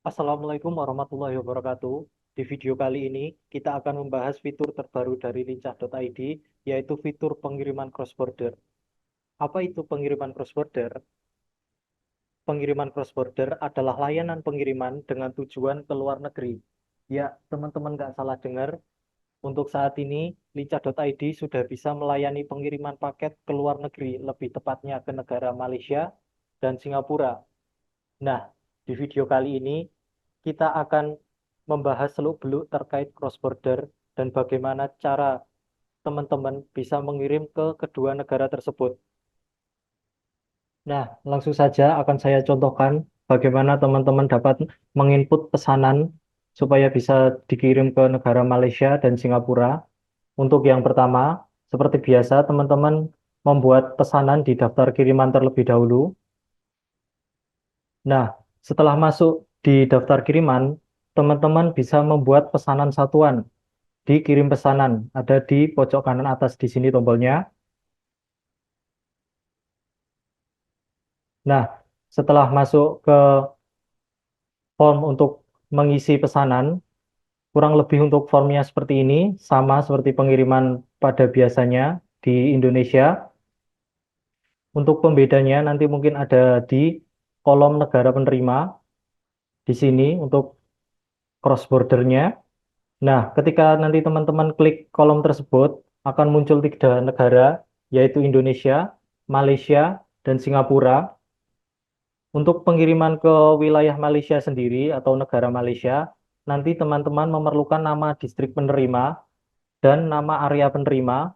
Assalamualaikum warahmatullahi wabarakatuh. Di video kali ini, kita akan membahas fitur terbaru dari lincah.id, yaitu fitur pengiriman cross-border. Apa itu pengiriman cross-border? Pengiriman cross-border adalah layanan pengiriman dengan tujuan ke luar negeri. Ya, teman-teman nggak salah dengar, untuk saat ini, lincah.id sudah bisa melayani pengiriman paket ke luar negeri, lebih tepatnya ke negara Malaysia dan Singapura. Nah, di video kali ini kita akan membahas seluk-beluk terkait cross-border dan bagaimana cara teman-teman bisa mengirim ke kedua negara tersebut. Nah, langsung saja akan saya contohkan bagaimana teman-teman dapat menginput pesanan supaya bisa dikirim ke negara Malaysia dan Singapura. Untuk yang pertama, seperti biasa, teman-teman membuat pesanan di daftar kiriman terlebih dahulu. Nah, setelah masuk di daftar kiriman, teman-teman bisa membuat pesanan satuan di kirim pesanan. Ada di pojok kanan atas di sini tombolnya. Nah, setelah masuk ke form untuk mengisi pesanan, kurang lebih untuk formnya seperti ini, sama seperti pengiriman pada biasanya di Indonesia. Untuk pembedanya nanti mungkin ada di kolom negara penerima di sini untuk cross bordernya. Nah, ketika nanti teman-teman klik kolom tersebut, akan muncul tiga negara, yaitu Indonesia, Malaysia, dan Singapura. Untuk pengiriman ke wilayah Malaysia sendiri atau negara Malaysia, nanti teman-teman memerlukan nama distrik penerima dan nama area penerima,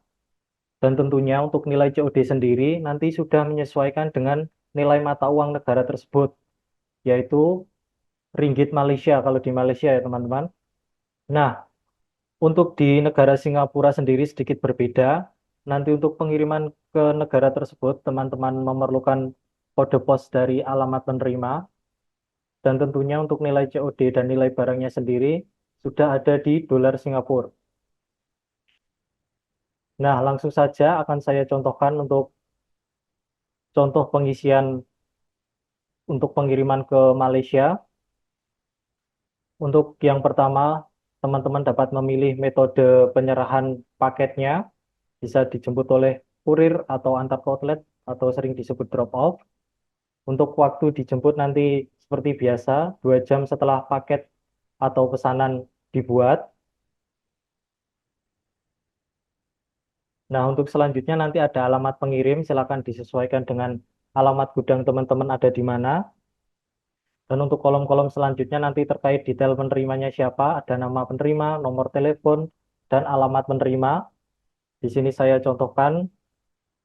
dan tentunya untuk nilai COD sendiri nanti sudah menyesuaikan dengan nilai mata uang negara tersebut, yaitu ringgit Malaysia kalau di Malaysia ya teman-teman. Nah, untuk di negara Singapura sendiri sedikit berbeda. Nanti untuk pengiriman ke negara tersebut, teman-teman memerlukan kode pos dari alamat penerima, dan tentunya untuk nilai COD dan nilai barangnya sendiri sudah ada di dolar Singapura. Nah, langsung saja akan saya contohkan untuk contoh pengisian untuk pengiriman ke Malaysia. Untuk yang pertama, teman-teman dapat memilih metode penyerahan paketnya, bisa dijemput oleh kurir atau antar outlet atau sering disebut drop off. Untuk waktu dijemput nanti seperti biasa, 2 jam setelah paket atau pesanan dibuat. Nah, untuk selanjutnya nanti ada alamat pengirim, silakan disesuaikan dengan alamat gudang teman-teman ada di mana. Dan untuk kolom-kolom selanjutnya nanti terkait detail penerimanya siapa, ada nama penerima, nomor telepon, dan alamat penerima. Di sini saya contohkan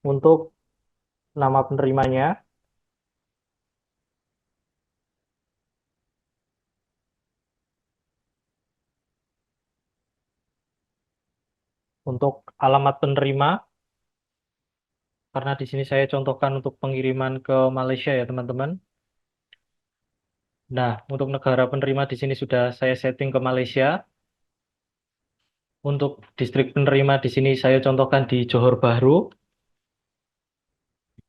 untuk nama penerimanya. Untuk alamat penerima, karena di sini saya contohkan untuk pengiriman ke Malaysia ya teman-teman. Nah, untuk negara penerima di sini sudah saya setting ke Malaysia. Untuk distrik penerima di sini saya contohkan di Johor Bahru.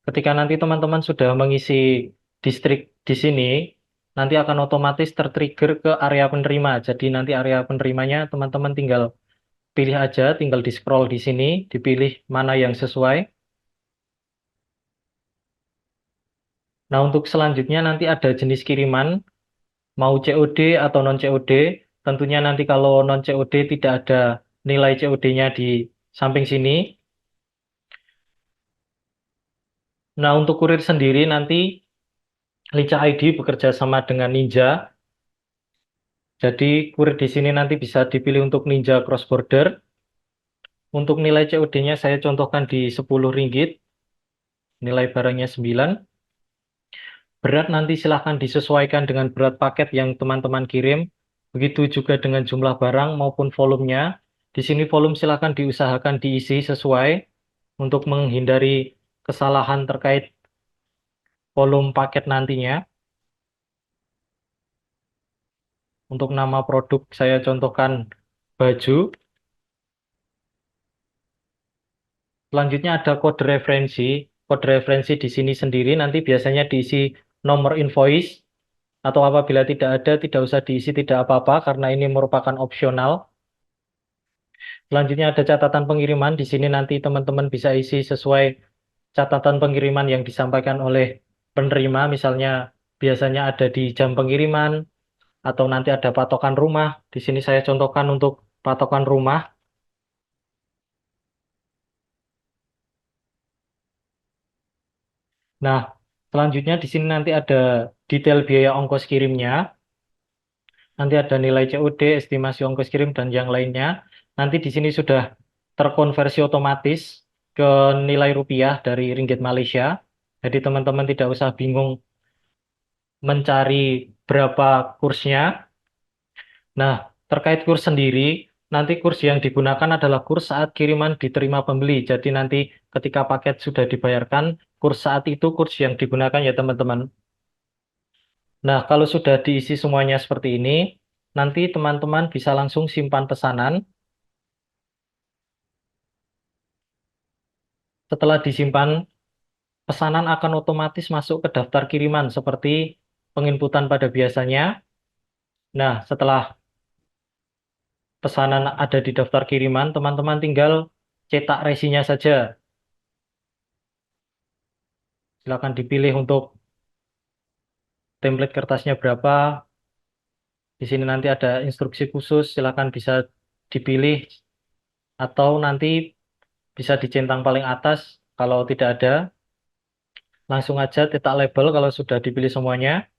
Ketika nanti teman-teman sudah mengisi distrik di sini, nanti akan otomatis tertrigger ke area penerima. Jadi nanti area penerimanya teman-teman tinggal pilih aja, tinggal di scroll di sini, dipilih mana yang sesuai. Nah, untuk selanjutnya nanti ada jenis kiriman, mau COD atau non COD. Tentunya nanti kalau non COD tidak ada nilai COD-nya di samping sini. Nah, untuk kurir sendiri nanti Lincah ID bekerja sama dengan Ninja. Jadi kurir di sini nanti bisa dipilih untuk Ninja Cross Border. Untuk nilai COD-nya saya contohkan di 10 ringgit, nilai barangnya 9. Berat nanti silahkan disesuaikan dengan berat paket yang teman-teman kirim. Begitu juga dengan jumlah barang maupun volumenya. Di sini volume silahkan diusahakan diisi sesuai untuk menghindari kesalahan terkait volume paket nantinya. Untuk nama produk saya contohkan baju. Selanjutnya ada kode referensi. Kode referensi di sini sendiri nanti biasanya diisi nomor invoice. atau apabila tidak ada, tidak usah diisi, tidak apa-apa, karena ini merupakan opsional. Selanjutnya ada catatan pengiriman. Di sini nanti teman-teman bisa isi sesuai catatan pengiriman yang disampaikan oleh penerima. Misalnya biasanya ada di jam pengiriman atau nanti ada patokan rumah. Di sini saya contohkan untuk patokan rumah. Nah, selanjutnya di sini nanti ada detail biaya ongkos kirimnya. Nanti ada nilai COD, estimasi ongkos kirim, dan yang lainnya. Nanti di sini sudah terkonversi otomatis ke nilai rupiah dari ringgit Malaysia. Jadi teman-teman tidak usah bingung mencari berapa kursnya. Nah, terkait kurs sendiri, nanti kurs yang digunakan adalah kurs saat kiriman diterima pembeli. Jadi nanti ketika paket sudah dibayarkan, kurs saat itu kurs yang digunakan ya teman-teman. Nah, kalau sudah diisi semuanya seperti ini, nanti teman-teman bisa langsung simpan pesanan. Setelah disimpan, pesanan akan otomatis masuk ke daftar kiriman seperti penginputan pada biasanya. Nah, setelah pesanan ada di daftar kiriman, teman-teman tinggal cetak resinya saja. Silakan dipilih untuk template kertasnya berapa. Di sini nanti ada instruksi khusus, silakan bisa dipilih atau nanti bisa dicentang paling atas. Kalau tidak ada, langsung aja cetak label kalau sudah dipilih semuanya.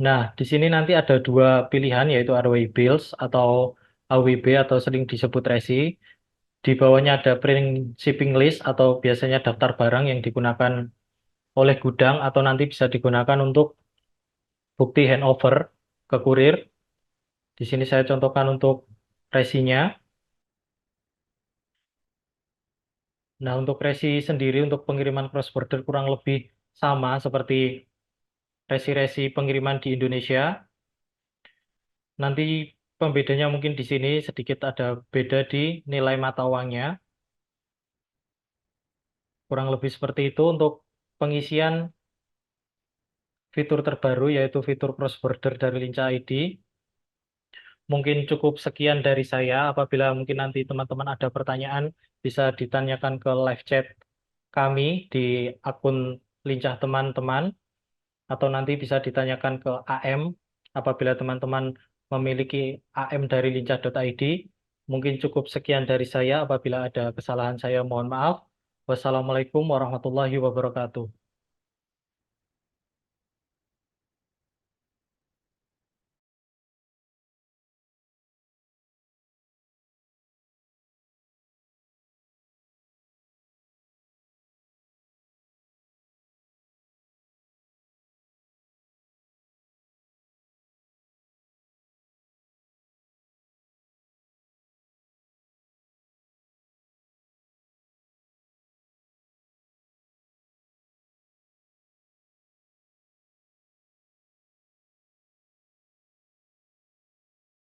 Nah, di sini nanti ada dua pilihan yaitu RWI Bills atau AWB atau sering disebut resi. Di bawahnya ada print shipping list atau biasanya daftar barang yang digunakan oleh gudang atau nanti bisa digunakan untuk bukti handover ke kurir. Di sini saya contohkan untuk resinya. Nah, untuk resi sendiri untuk pengiriman cross border kurang lebih sama seperti resi-resi pengiriman di Indonesia. Nanti pembedanya mungkin di sini sedikit ada beda di nilai mata uangnya. Kurang lebih seperti itu untuk pengisian fitur terbaru yaitu fitur cross border dari Linca ID. Mungkin cukup sekian dari saya. Apabila mungkin nanti teman-teman ada pertanyaan, bisa ditanyakan ke live chat kami di akun Lincah teman-teman, atau nanti bisa ditanyakan ke AM apabila teman-teman memiliki AM dari lincah.id. Mungkin cukup sekian dari saya. Apabila ada kesalahan saya mohon maaf. Wassalamualaikum warahmatullahi wabarakatuh.